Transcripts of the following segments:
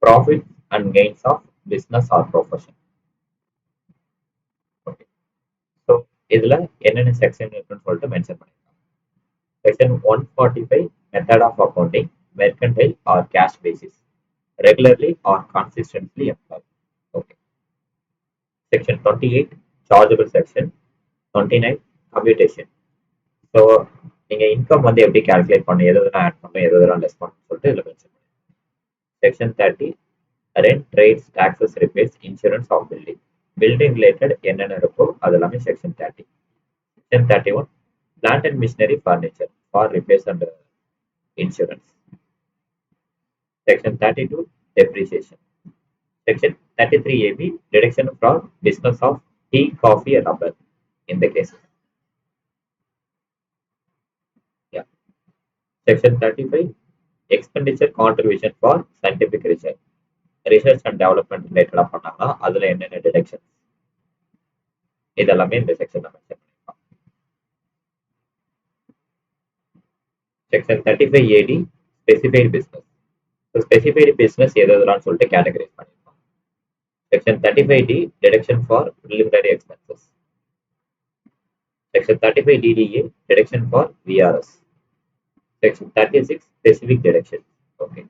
profits and gains of business or profession. Okay. So இதுல என்னென்ன section இருக்குன்னு சொல்லிட்டு மென்ஷன் பண்ணிருக்காங்க. Section 145 method of accounting mercantile or cash basis regularly or consistently employ. Okay. Section 28 chargeable section. 29 computation. So நீங்க income வந்து எப்படி calculate பண்ணணும், எது எதெல்லாம் ஆட் பண்ணணும், எது எதெல்லாம் லெஸ் பண்ணணும்னு சொல்லிட்டு இதில் மென்ஷன் பண்ணுங்க. Section 30 rent trades taxes repairs insurance of building. Building related என்னென்ன இருக்கோ அது எல்லாமே section 30. Section 31 plant and machinery furniture for repairs and insurance. Section 32 depreciation. Section 33AB deduction from business of tea, coffee, and rubber in the case. Yeah. Section 35 expenditure contribution for scientific research. Research and development related பண்ணாங்கன்னா அதுல என்னென்ன deduction இதெல்லாமே இந்த செக்ஷன்ல mention பண்ணிருப்பாங்க. Section 35AD specified business. Specified business எது எதெல்லாம் சொல்லிட்டு கேட்டகரைஸ் பண்ணிருப்பாங்க. Section 35D deduction for preliminary expenses. Section 35DDA deduction for VRS. Section 36 specific deduction. Okay.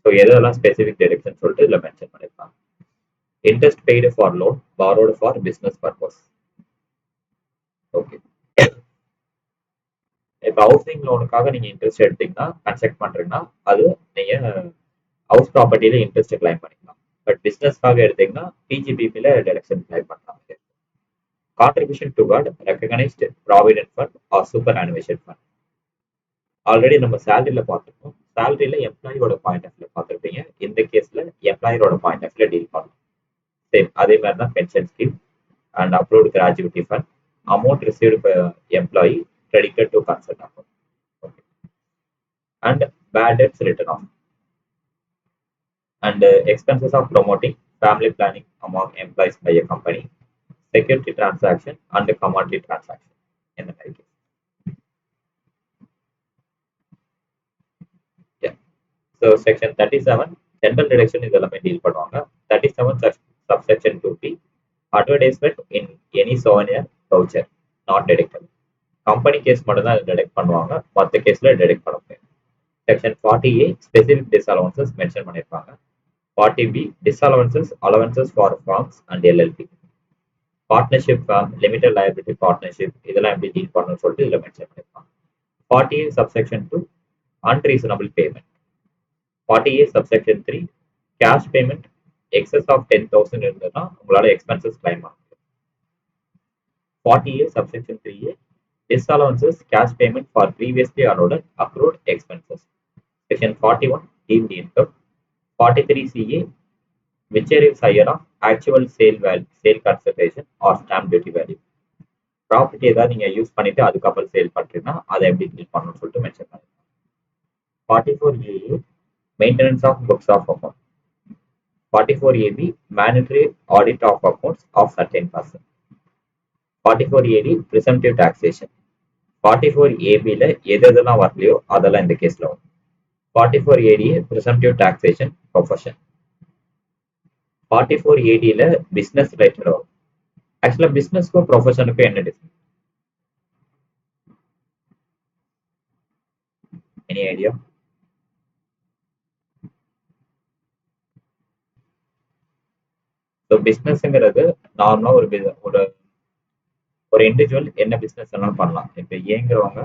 So எதெல்லாம் specific deduction சொல்லிட்டு இதுல மென்ஷன் பண்ணிருப்பாங்க. Interest paid for loan borrowed for business purpose. Okay. இப்போ housing லோனுக்காக நீங்க இன்ட்ரெஸ்ட் எடுத்தீங்கன்னா construct பண்றீங்கன்னா அது நீங்க ஹவுஸ் ப்ராப்பர்ட்டியில இன்ட்ரெஸ்ட் கிளைம் பண்ணிக்கலாம். பட் பிசினஸ்க்காக எடுத்தீங்கன்னா பிஜிபிபில டிடக்ஷன் கிளைம் பண்ணலாம். Contribution toward recognised provident fund or superannuation fund. Already நம்ம சேலரியில பார்த்துருக்கோம். சேலரியில எம்ப்ளாயோட பாயிண்ட் ஆஃப் வியூ பார்த்துருப்பீங்க. இந்த கேஸ்ல எம்ப்ளாயரோட பாயிண்ட் ஆஃப் வியூ டீல் பண்ணணும். சரி, அதே மாதிரி தான் pension scheme and approved gratuity fund amount received employee credited to concern account. Okay. And bad debts written off. And expenses of promoting family planning among employees by a company, security transaction and commodity transaction in the case. Yeah. So section 37 general deduction is எல்லாமே deal பண்ணுவாங்க. 37 subsection 2B advertisement in any souvenir voucher not deductible. Company case மட்டும் தான் detect பண்ணுவாங்க, மற்ற கேஸ்ல detect பண்ண முடியாது. Section 40A specific டிஸ்அலவன்சஸ் mention பண்ணியிருப்பாங்க. 40B disallowances allowances for firms and LLP. Partnership firm, limited liability partnership இதெல்லாம் எப்படி டீல் பண்ணணும்னு சொல்லிட்டு இதில் மென்ஷன் பண்ணியிருப்பாங்க. 40A subsection 2 unreasonable payment. 40A subsection 3 cash payment excess of 10,000 இருந்ததுன்னா உங்களால எக்ஸ்பென்சஸ் கிளைம் பண்ண முடியும். 40A subsection 3A disallowances cash payment for previously allowed accrued expenses. Section 41 deemed income. 43CA whichever is higher of actual sale value, sale consideration or stamp duty value. Property ஏதாவது நீங்க use பண்ணிட்டு அதுக்கப்புறம் sale பண்றீங்கன்னா அதை எப்படி deal பண்ணணும்னு சொல்லிட்டு mention பண்ணிருக்காங்க. 44AA maintenance of books of account. 44AB mandatory audit of accounts of certain person. 44AD presumptive taxation. 44ABல எது எதெல்லாம் வரலையோ அதெல்லாம் இந்த கேஸ்ல வரும். 44ADA presumptive taxation profession. 44ADல பிசினஸ் ரிலேட்டட் வரும். ஆக்சுவலா பிசினஸ்க்கும் ப்ரொஃபஷனுக்கும் என்ன டிஃபரன்ஸ்? Any idea? ஸோ பிசினஸ்ங்கிறது நார்மலா ஒரு ஒரு இண்டிவிஜுவல் என்ன பிசினஸ் எல்லாம் பண்ணலாம். இப்போ ஏங்கிறவங்க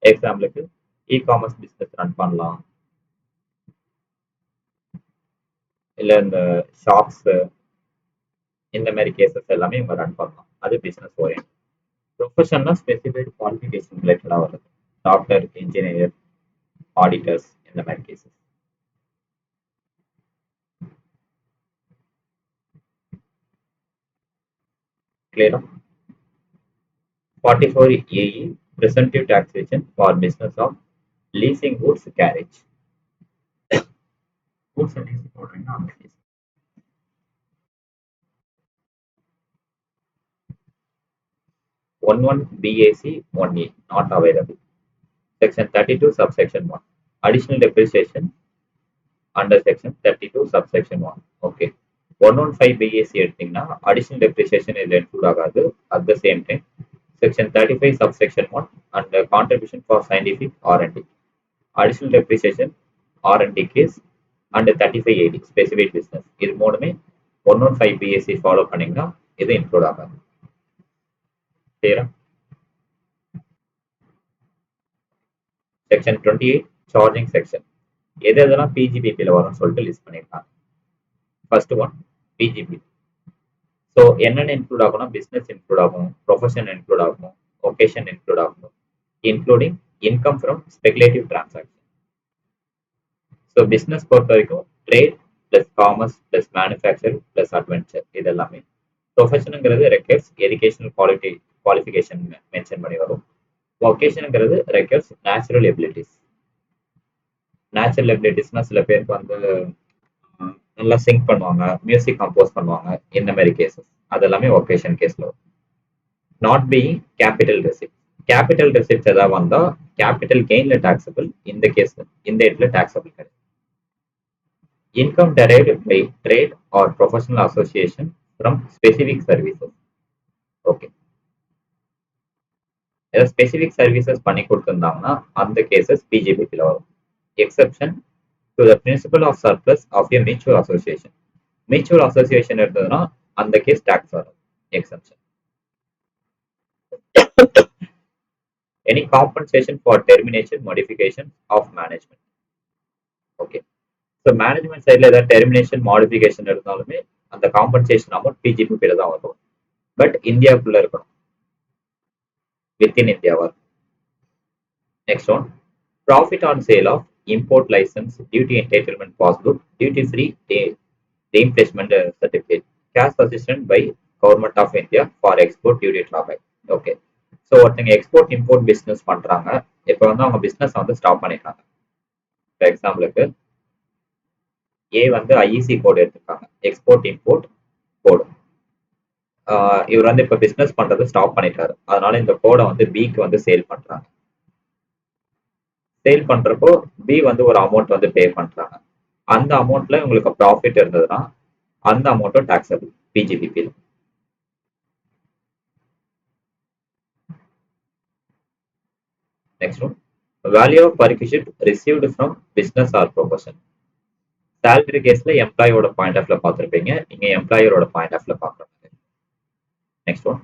எக்ஸாம்பிளுக்கு இ காமர்ஸ் பிசினஸ் ரன் பண்ணலாம், இல்ல இந்த ஷாப்ஸ் இந்த மாதிரி கேசஸ் எல்லாமே இவங்க ரன் பண்ணலாம். அது பிசினஸ் ஓரியன்ட். ப்ரொஃபஷன்னா ஸ்பெசிஃபைடு குவாலிஃபிகேஷன் ரிலேட்டடா வருது. டாக்டர், இன்ஜினியர், ஆடிட்டர்ஸ் இந்த மாதிரி கேசஸ். கிளியரா? 44AE presumptive taxation for business of leasing goods carriage. Goods and leasing போடுறீங்கன்னா அந்த case. 11 BAC 1A not available. Section 32 subsection 1 Additional depreciation under section 32 subsection 1. Okay. 115 BAC எடுத்தீங்கன்னா additional depreciation இதில் include ஆகாது. At the same time, section 35 subsection 1 and contribution for scientific R&D. Additional depreciation R&D case and 35 AD specific business. இது மூணுமே 115 BAC follow பண்ணீங்கன்னா இது include ஆகாது. Clear? Section 28 charging section. எது எதெல்லாம் பிஜிபிபியில் வரும்னு சொல்லிட்டு லிஸ்ட் பண்ணியிருக்காங்க. First one PGB. ஸோ என்னென்ன இன்க்ளூட் ஆகும்னா பிஸ்னஸ் இன்க்ளூட் ஆகும், ப்ரொஃபஷன் இன்க்ளூட் ஆகும், ஒகேஷன் இன்க்ளூட் ஆகும், including income from speculative transaction. So business பொறுத்த வரைக்கும் trade plus commerce plus manufacture plus adventure இது எல்லாமே. ப்ரொஃபஷனுங்கிறது ரெக்யர்ஸ் எஜுகேஷனல் குவாலிஃபிகேஷன் மென்ஷன் பண்ணி வரும். ஒகேஷனுங்கிறது ரெக்யர்ஸ் நேச்சுரல் எபிலிட்டிஸ். நேச்சுரல் எபிலிட்டிஸ்னா சில பேருக்கு வந்து நல்லா சிங்க் பண்ணுவாங்க, மியூசிக் கம்போஸ் பண்ணுவாங்க, இந்த மாதிரி கேசஸ் அதெல்லாமே ஒகேஷன் கேஸ்ல வரும். Not being capital receipt. Capital receipt ஏதாவது வந்தா கேபிட்டல் கெயின்ல டாக்ஸபிள், இந்த கேஸ் இந்த இடத்துல டாக்ஸபிள் கிடையாது. Income derived by trade or professional association from specific services. Okay, ஏதாவது ஸ்பெசிபிக் சர்வீசஸ் பண்ணி கொடுத்துருந்தாங்கன்னா அந்த கேசஸ் பிஜிபிபியில் வரும். Exception to the principle of surplus of a mutual association. Mutual association இருந்ததுன்னா அந்த கேஸ் டாக்ஸ் வரும். Exception. Any compensation for termination, modification of management. Okay. So management சைடுல ஏதாவது டெர்மினேஷன் மாடிஃபிகேஷன் இருந்தாலுமே அந்த காம்பன்சேஷன் அமௌண்ட் பிஜிபிபியில தான் வரும். பட் இந்தியாவுக்குள்ள இருக்கணும், வித்தின் இந்தியாவா. Next one profit on sale of import license, duty entitlement passbook, duty free reimbursement certificate, cash assistance by government of India for export duty drawback. Okay, so ஒருத்தங்க export import business பண்றாங்க. இப்போ வந்து அவங்க business வந்து stop பண்ணிருக்காங்க. For எக்ஸாம்பிளுக்கு ஏ வந்து IEC கோடு எடுத்திருக்காங்க, எக்ஸ்போர்ட் இம்போர்ட் கோடு. இவர் வந்து இப்போ பிசினஸ் பண்றது ஸ்டாப் பண்ணிட்டாரு, அதனால இந்த கோடை வந்து பிக்கு வந்து சேல் பண்றாங்க. சேல் பண்றப்போ பி வந்து ஒரு அமௌண்ட் வந்து பே பண்றாங்க. அந்த அமௌண்ட்ல உங்களுக்கு ப்ராஃபிட் இருந்ததுன்னா அந்த அமௌண்ட்டும் taxable PGBP. Next one value of perquisite received from business or profession. Salary கேஸ்ல எம்ப்ளாயோட பாயிண்ட் ஆஃப்ல பார்த்துருப்பீங்க, இங்க எம்ப்ளாயரோட பாயிண்ட் ஆஃப்ல பார்க்குறாங்க. Next one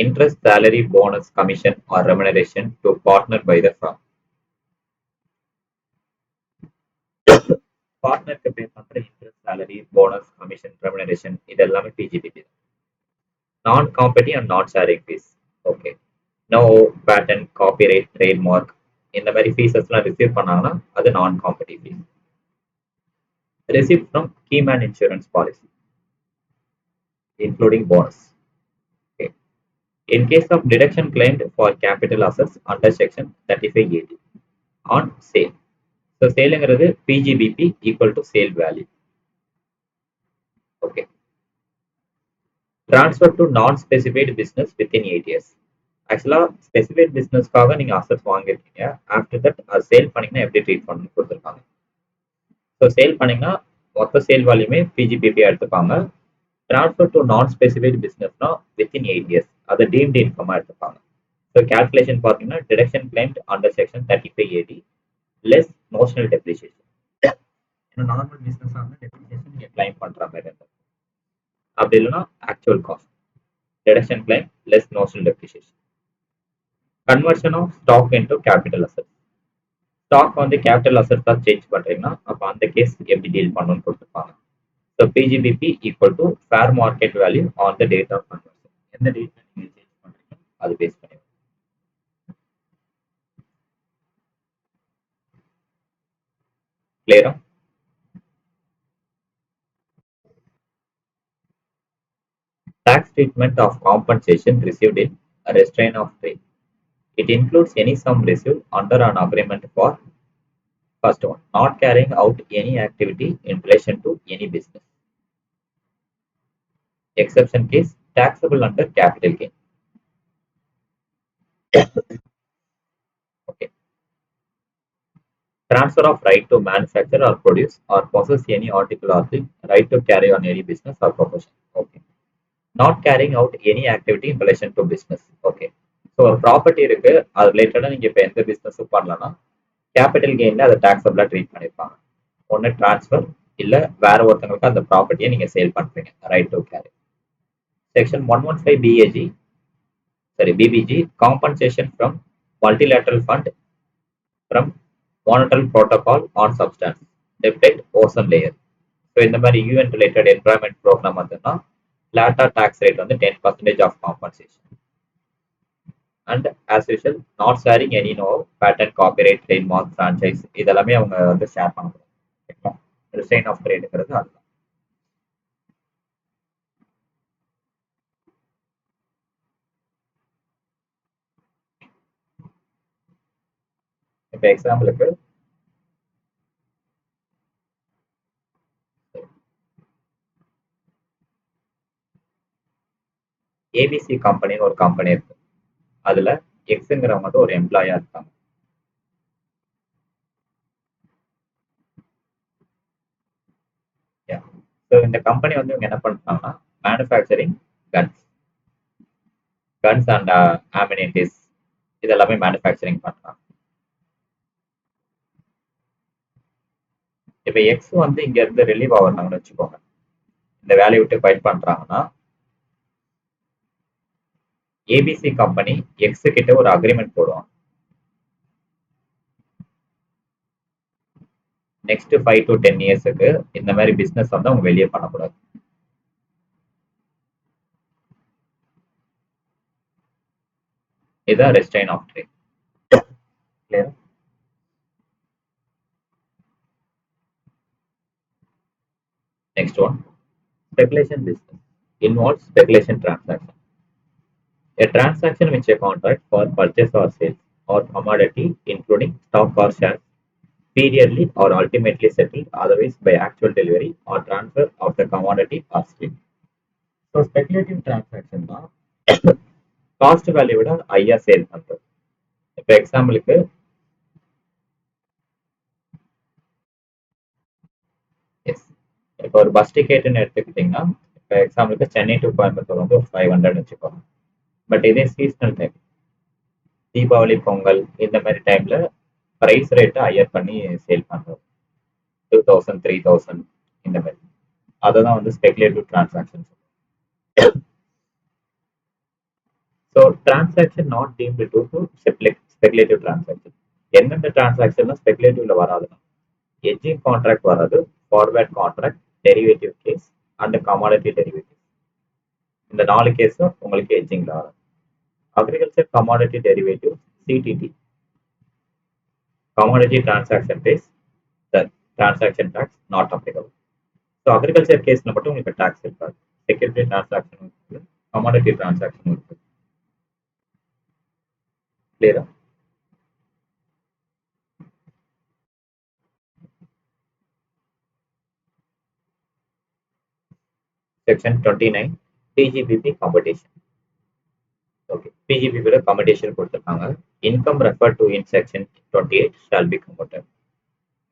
interest, salary, bonus, commission or remuneration to partner by the firm. பார்ட்னருக்கு பே பண்ற interest, salary, bonus, commission, remuneration இது எல்லாமே PGBP. Non compete and non sharing fees. Okay, no patent, copyright, trademark இந்த மாதிரி ஃபீஸஸ்லாம் receive பண்ணாங்கன்னா அது non compete fees. Receive from keyman insurance policy including bonus. Okay. In case of deduction claimed for capital assets under section 35AD on sale. So சேலுங்கிறது PGBP equal to sale value. Okay, transfer to non specified business within 8 years. ஆக்சுவலா specified பிஸ்னஸ்க்காக நீங்க assets வாங்கிருக்கீங்க, after that அது sale பண்ணீங்கன்னா எப்படி treat பண்ணணும்னு கொடுத்துருக்காங்க. ஸோ சேல் பண்ணீங்கன்னா மொத்த சேல் வேல்யூமே பிஜிபிபி எடுத்துப்பாங்க. ட்ரான்ஸ்ஃபர் டு நான் ஸ்பெசிஃபைடு பிஸ்னஸ்னா வித்தின் 8 years அதை டீம்டு இன்கமா எடுத்துப்பாங்க. ஸோ கேல்குலேஷன் பார்த்தீங்கன்னா deduction claimed under section 35AD less notional depreciation. ஏன்னா நார்மல் பிஸ்னஸாக வந்து டெப்ரிசியேஷன் நீங்கள் கிளைம் பண்ணுற மாதிரி இருந்தது. அப்படி இல்லைன்னா actual cost deduction claim less notional depreciation. Conversion of stock into capital asset. Stock வந்து கேபிட்டல் அசெட்ஸாக சேஞ்ச் பண்ணுறீங்கன்னா அப்போ அந்த கேஸ் எப்படி டீல் பண்ணணும்னு கொடுத்துருப்பாங்க. So PGBP equal to fair market value on the date of conversion. எந்த டேட்ல நீங்கள் சேஞ்ச் பண்ணுறீங்களோ அது பேஸ் பண்ணி. கிளியரா? Tax treatment of compensation received in a restraint of trade. It includes any sum received under an agreement for first one, not carrying out any activity in relation to any business. Exception case, taxable under capital gain. Okay. Transfer of right to manufacture or produce or possess any article or thing, right to carry on any business or profession. Okay. Not carrying out any activity in relation to business. Okay. So ஒரு property இருக்கு, அது ரிலேட்டடாக நீங்கள் இப்போ எந்த பிஸ்னஸும் பண்ணலன்னா capital கெயினில் அதை டாக்ஸபிளாக treat பண்ணியிருப்பாங்க. ஒன்று ட்ரான்ஸ்ஃபர், இல்லை வேற ஒருத்தங்களுக்கு அந்த ப்ராப்பர்ட்டியை நீங்கள் சேல் பண்ணுறீங்க. Right to carry. Section 115 BAG, sorry BBG, compensation from multilateral fund from monetary protocol on substance, deflect ozone layer. So இந்த மாதிரி யூஎன் ரிலேட்டட் என்வரான்மெண்ட் ப்ரோக்ராம் வந்துன்னா ஃபிளாட்டா டாக்ஸ் ரேட் வந்து 10% of compensation. And as usual not sharing any know patent, copyright, trademark, franchise இதெல்லாமே அவங்க வந்து share பண்ணக்கூடாது. Resign of ட்ரேடுங்கிறது அதுதான். இப்போ எக்ஸாம்பிளுக்கு ஏபிசி கம்பெனின்னு ஒரு கம்பெனி இருக்கு. அதுல எக்ஸுங்கிறவங்க வந்து ஒரு எம்ப்ளாயா இருக்காங்க. ஸோ இந்த கம்பெனி வந்து இவங்க என்ன பண்றாங்கன்னா மேனுஃபேக்சரிங் கன்ஸ் அண்ட் ஆமினிட்டிஸ் இதெல்லாமே மேனுஃபேக்சரிங் பண்றாங்க. இப்போ எக்ஸ் வந்து இங்க இருந்து ரிலீவ் ஆகுறாங்கன்னு வச்சுக்கோங்க, இந்த வேலையை விட்டு ஃபைட் பண்றாங்கன்னா ஏபிசி கம்பெனி எக்ஸ் கிட்ட ஒரு அக்ரிமெண்ட் போடுவாங்க. நெக்ஸ்ட் 5 to 10 இயர்ஸுக்கு இந்த மாதிரி பிசினஸ் வந்து அவங்க வெளியே பண்ணக்கூடாது. இதுதான் restraint of trade. Clear? Next one, speculation business involves speculation transaction. A transaction which a contract for purchase or sale or commodity, including stock or shares, periodly or ultimately settled otherwise by actual delivery or transfer of the commodity or stream. So speculative transaction தான் cost value விட ஹையா sale பண்றது. இப்போ எக்ஸாம்பிளுக்கு S, இப்போ ஒரு bus டிக்கெட்னு எடுத்துக்கிட்டிங்கன்னா, இப்போ எக்ஸாம்பிளுக்கு சென்னை டு கோயம்புத்தூர் வந்து ஒரு 500 வச்சுக்கோங்க. பட் இதே சீசனல் டைம், தீபாவளி, பொங்கல் இந்த மாதிரி டைம்ல பிரைஸ் ரேட்டை ஹையர் பண்ணி சேல் பண்றது 2000, 3000 இந்த மாதிரி. அதை தான் வந்து speculative transaction. So transaction not deemed to speculative transaction. எந்தெந்த டிரான்சாக்ஷன் ஸ்பெகுலேட்டிவ்ல வராதுன்னா எட்ஜிங் கான்ட்ராக்ட் வராது, forward contract, derivative case and commodity derivative. இந்த 4 கேஸும் உங்களுக்கு எட்ஜிங்ல வரும். Agriculture commodity derivative CTT, commodity transaction base, the transaction tax not applicable. So agriculture கேஸ்ல மட்டும் உங்களுக்கு டாக்ஸ் இருக்காது. செக்யூரிட்டி டிரான்சாக்ஷன் இருக்கு, கமாடிட்டி டிரான்சாக்ஷன் இருக்கு. கிளியரா? Section 29 PGBP computation. ஓகே, பிஜிபிபியோட காம்படிஷன் கொடுத்துருக்காங்க. Income refer to in section 28 shall be computer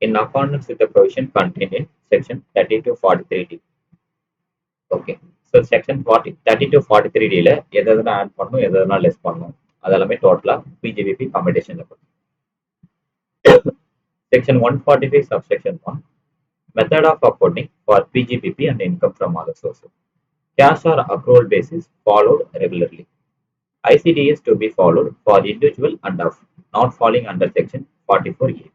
in accordance with the provision contained in section 30 to 43D. Okay, so section 30 to 43D ல எதெல்லாம் add பண்ணணும், எதெல்லாம் less பண்ணணும், அதெல்லாமே டோட்டலா பிஜிபிபி காம்படிஷன்ல பண்ணும். Section 145 subsection 1, method of accounting for PGBP and income from other sources. Cash or accrual basis followed regularly. ICD is to be followed for individual and of not falling under section 44A.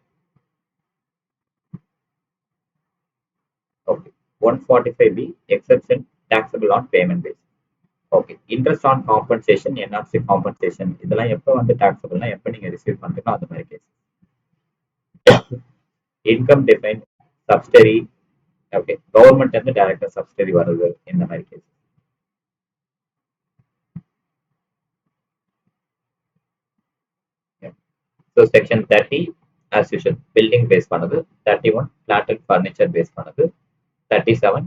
Okay, 145B, exception taxable on payment basis. Okay, interest on compensation, NRC compensation இதெல்லாம் எப்போ வந்து டாக்ஸபிள்னா எப்போ நீங்கள் receive பண்ணுறீங்களோ அந்த மாதிரி case. Income define subsidiary, okay, government வந்து டைரக்டா சப்சிடரி வருது இந்த மாதிரி case. So section 30 as usual building base பண்ணது, 31 பிளாட் அண்ட் ஃபர்னிச்சர் பேஸ் பண்ணது, 37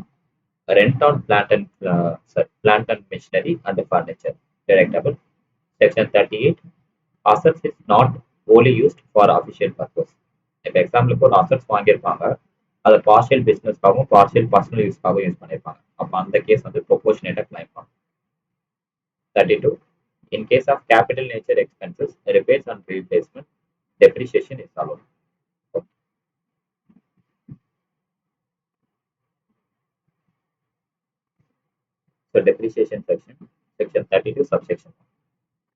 rent on plant and machinery and furniture deductible. Section 38, assets is not wholly used for official purpose. இப்போ எக்ஸாம்பிளுக்கு ஒரு அசட்ஸ் வாங்கியிருப்பாங்க, அதை பார்ஷியல் பிஸ்னஸ்க்காகவும் பார்ஷியல் பர்சனல் யூஸ்க்காகவும் யூஸ் பண்ணியிருப்பாங்க. அப்போ அந்த கேஸ் வந்து ப்ரொபோர்ஷனேட்டாக கிளைம் பண்ணும். 32. In case of capital nature expenses, repairs and replacement, depreciation is allowed. So depreciation section 32, subsection 1.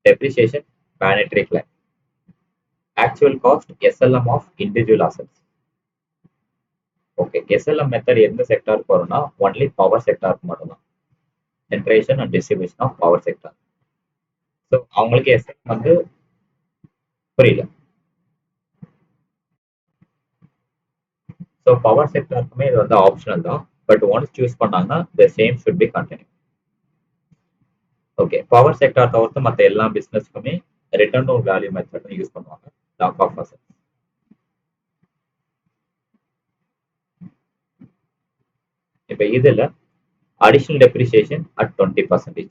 Depreciation, mandatory claim. Actual cost, SLM of individual assets. Okay, SLM method எந்த செக்டாருக்கு வரும்னா only power செக்டாருக்கு மட்டும்தான். Generation and distribution of power sector. So அவங்களுக்கு SLM வந்து புரியல. So power செக்டாருக்குமே இது வந்து optional தான், பட் ஒன்ஸ் சூஸ் பண்ணாங்கன்னா the same should be continue. Okay, power sector தவிர்த்து மற்ற எல்லா பிஸ்னஸ்க்குமே written down value method use பண்ணுவாங்க. Block of assets. இப்போ இதில் additional depreciation at 20%.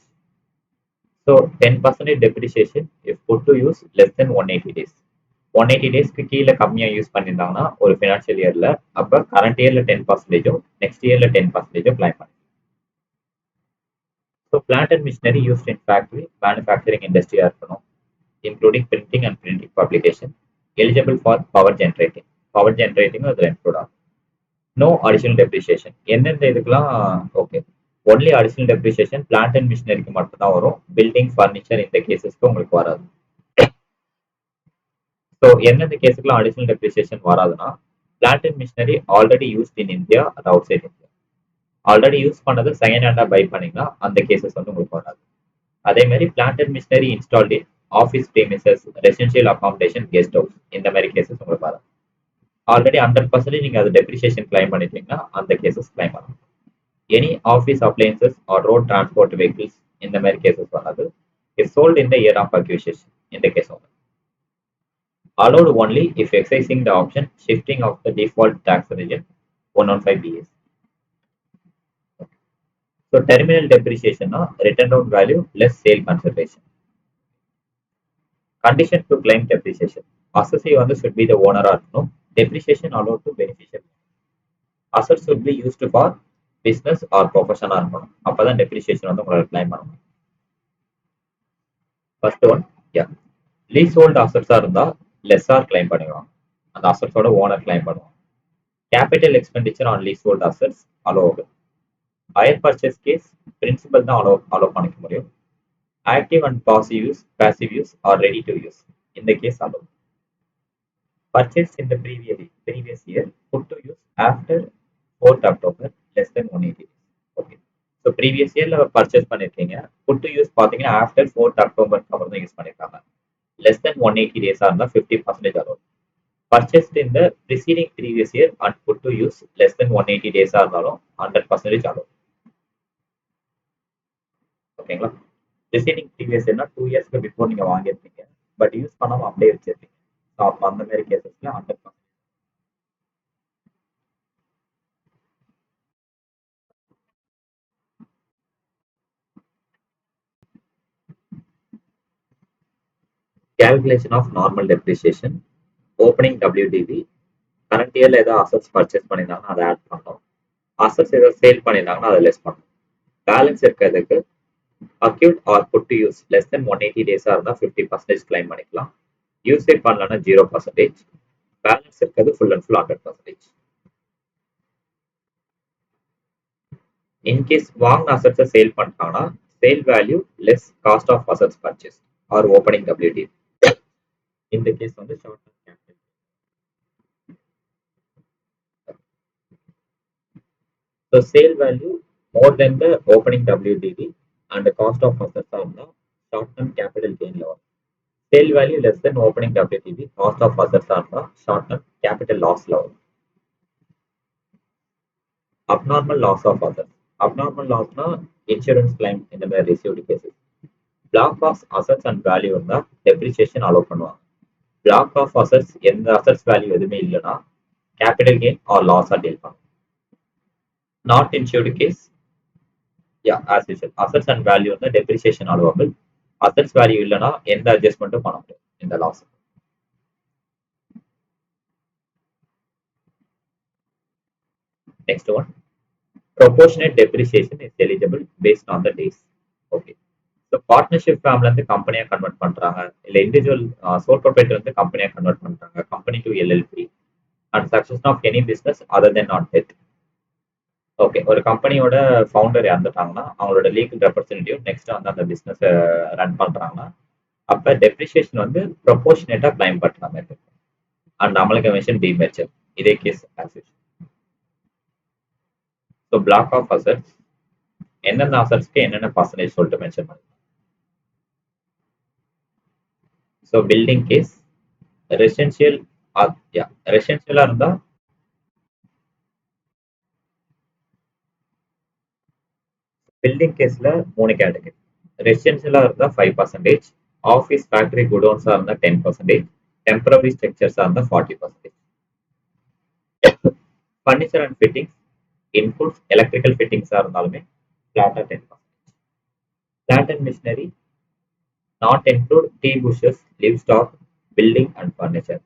So 10% depreciation if put to use less than 180 days. 180 டேஸ்க்கு கீழே கம்மியாக யூஸ் பண்ணியிருந்தாங்கன்னா ஒரு ஃபினான்ஷியல் இயரில், அப்போ கரண்ட் இயரில் 10%, நெக்ஸ்ட் இயரில் 10% கிளைம் பண்ணி. So plant and machinery used in factory manufacturing இண்டஸ்ட்ரியாக இருக்கணும், including printing and printing publication, eligible for power generating. Power generating அதில் இன்க்ளூட் ஆகும். No additional depreciation. எந்தெந்த இதுக்கெல்லாம் okay, only additional depreciation plant and மிஷினரிக்கு மட்டும் தான் வரும். பில்டிங் ஃபர்னிச்சர் இந்த கேசஸ்க்கு உங்களுக்கு வராது. ஸோ எந்தெந்த கேஸுக்குலாம் அடிஷனல் டெப்ரிசியேஷன் வராதுன்னா, plant and machinery already used in India and outside India. Already use பண்ணது செகண்ட் ஹேண்டாக பை பண்ணிங்கன்னா அந்த கேசஸ் வந்து உங்களுக்கு வராது. அதே மாதிரி plant and machinery installed in office premises, residential accommodation, guest house இந்த மாதிரி கேசஸ் உங்களுக்கு வராது. ஆல்ரெடி 100% நீங்கள் அது டெப்ரிசியேஷன் கிளைம் பண்ணிட்டீங்கன்னா அந்த கேசஸ் கிளைம் பண்ணலாம். Any office appliances or road transport vehicles இந்த மாதிரி கேசஸ் வராது. Is sold in the year of acquisition இந்த கேஸ் வந்து allowed only if exercising the option shifting of the default tax region 115 BS. So terminal depreciation return down value less sale consideration. Condition to claim depreciation. Assessee வந்து should be the owner or no. Depreciation allowed to beneficial. Assets should be used for business or profession or இருக்கணும். அப்பதான் depreciation வந்து உங்களால claim பண்ண முடியும். First one, yeah. Leasehold assets இருந்தா லெஸ்ஸார் claim பண்ணுவாங்க. அந்த அசட்ஸோட ஓனர் கிளைம் பண்ணுவாங்க. Capital expenditure on leasehold assets allowable. Hire purchase case principal தான் அலோ பண்ணிக்க முடியும். Active and passive use or ready to use இந்த கேஸ் allow. Purchase in the previous year put to use after 4th October less than 180. Okay, so previous இயர்ல purchase பண்ணிருக்கீங்க, put to use பார்த்தீங்கன்னா after 4th October அப்புறம் தான் use பண்ணிருக்காங்க. Less than 180 days are 50% allowed. Purchased in the preceding previous year and put to use less than 180 days are 100% allowed. ஓகேங்களா? preceding previous year 2 years before நீங்க வாங்கியிருப்பீங்க, but use பண்ணாம அப்படியே வச்சிருப்பீங்க. அப்போ அந்த மாதிரி கேசஸ்ல 100%. Calculation of normal depreciation, opening WDV, current இயர்ல ஏதாவது அசட்ஸ் பர்ச்சேஸ் பண்ணியிருந்தாங்கன்னா அதை ஆட் பண்ணோம். அசட்ஸ் ஏதாவது சேல் பண்ணியிருந்தாங்கன்னா அதை லெஸ் பண்ணணும். பேலன்ஸ் இருக்கிறதுக்கு acquired or put to use less than 180 டேஸா இருந்தா 50% கிளைம் பண்ணிக்கலாம். யூஸே பண்ணலன்னா 0%. பேலன்ஸ் இருக்கிறது ஃபுல் அண்ட் ஃபுல் 100%. இன்கேஸ் வாங்கின அசட்ஸை சேல் பண்ணிட்டாங்கன்னா sale value less cost of assets purchase or opening WDV. இந்த கேஸ் வந்து short term capital. So sale value more than the opening WDV and the cost of assets are the short-term capital gain level. Sale value less than opening WDV, cost of assets are the short-term capital loss level. Abnormal loss of assets. Abnormal loss na insurance claim in the received cases. Block of assets and value in the depreciation allow பண்ணுவாங்க. Block of assets எந்த assets value எதுவுமே இல்லைன்னா capital gain or loss are deal பண்ணும். Not insured case, yeah, as usual, assets and value வந்து depreciation allowable. Assets value இல்லைன்னா எந்த அட்ஜஸ்ட்மெண்ட்டும் பண்ண முடியும் இந்த loss. Next one, proportionate depreciation is eligible based on the days. Okay. So partnership ஃபேமில் வந்து கம்பெனியாக கன்வெர்ட் பண்ணுறாங்க, இல்லை இண்டிவிஜுவல் சோல் ப்ரொப்ரைட்டர் வந்து கம்பெனியாக கன்வெர்ட் பண்ணுறாங்க, company to LLP and success of any business other than not death. Okay, ஒரு கம்பெனியோட ஃபவுண்டர் இறந்துட்டாங்கன்னா அவங்களோட லீகல் ரெப்ரஸன்டேட்டிவ் நெக்ஸ்ட் வந்து அந்த பிஸ்னஸை ரன் பண்ணுறாங்கன்னா அப்போ டெப்ரிசியேஷன் வந்து ப்ரொபோர்ஷனேட்டாக கிளைம் பண்ணுற மாதிரி இருக்கும். அண்ட் அமல்கமேஷன் டிமெர்ஜர் இதே கேஸ் ஆக்சிஸ். ஸோ பிளாக் ஆஃப் அசட்ஸ் என்னென்ன அசட்ஸ்க்கு என்னென்ன பர்சன்டேஜ் சொல்லிட்டு மென்ஷன் பண்ணுங்க. ஸோ பில்டிங் கேஸ் ரெசிடென்ஷியல், ரெசிடென்ஷியலா இருந்தா பில்டிங் கேஸ்ல 3 கேட்டகரி. ரெசிடென்ஷியலா இருந்தா 5%, ஆஃபீஸ் ஃபேக்டரி குடோன்ஸா இருந்தா 10%, டெம்பரரி ஸ்ட்ரக்சர்ஸா இருந்தா 40%. Furniture and fittings includes electrical ஃபிட்டிங்ஸா இருந்தாலுமே ஃபிளாட்டா 10%. Plant and machinery not include tea bushes, livestock, building and furniture.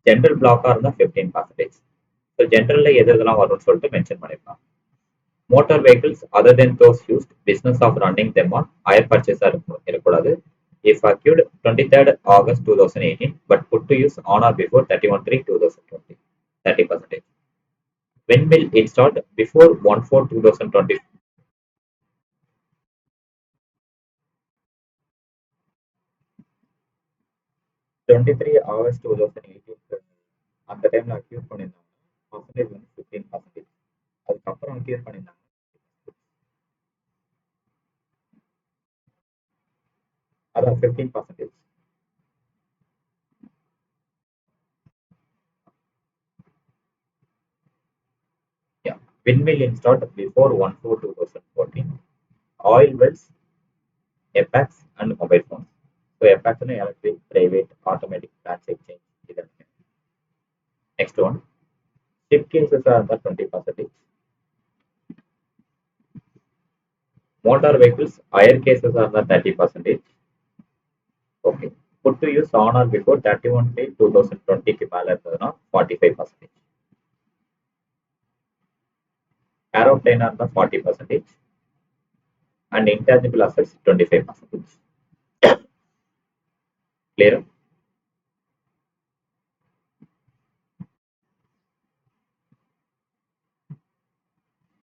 General பிளாக்கா இருந்தா 15%. ஸோ ஜென்ரல்ல எது எதெல்லாம் வரும்னு சொல்லிட்டு மென்ஷன் பண்ணிருக்காங்க. Motor vehicles other than those used business of running them on hire purchase இருக்கக்கூடாது. If acquired 23rd August 2018 but put to use on or before 31/3/2020, 30%. Windmill installed before 1/4/2020. 23 August 2018 அந்த டைம்ல அக்யூர் பண்ணியிருந்தாங்க. பர்சன்டேஜ் வந்து 15%. அதுக்கப்புறம் அக்யூர் பண்ணியிருந்தாங்க. அதான் 15%. Yeah. Windmill installed before 1/4/2014. Oil wells, apex and mobile phones. So apex is electric, private, automatic branch exchange. Next one, ship cases are the 20%. Motor vehicles, hire cases are the 30%. Okay. Put to use on or before 31/3/2020 க்கு மேல இருந்ததுன்னா 45%. Aeroplane are the 40%. And intangible assets 25%. Clear?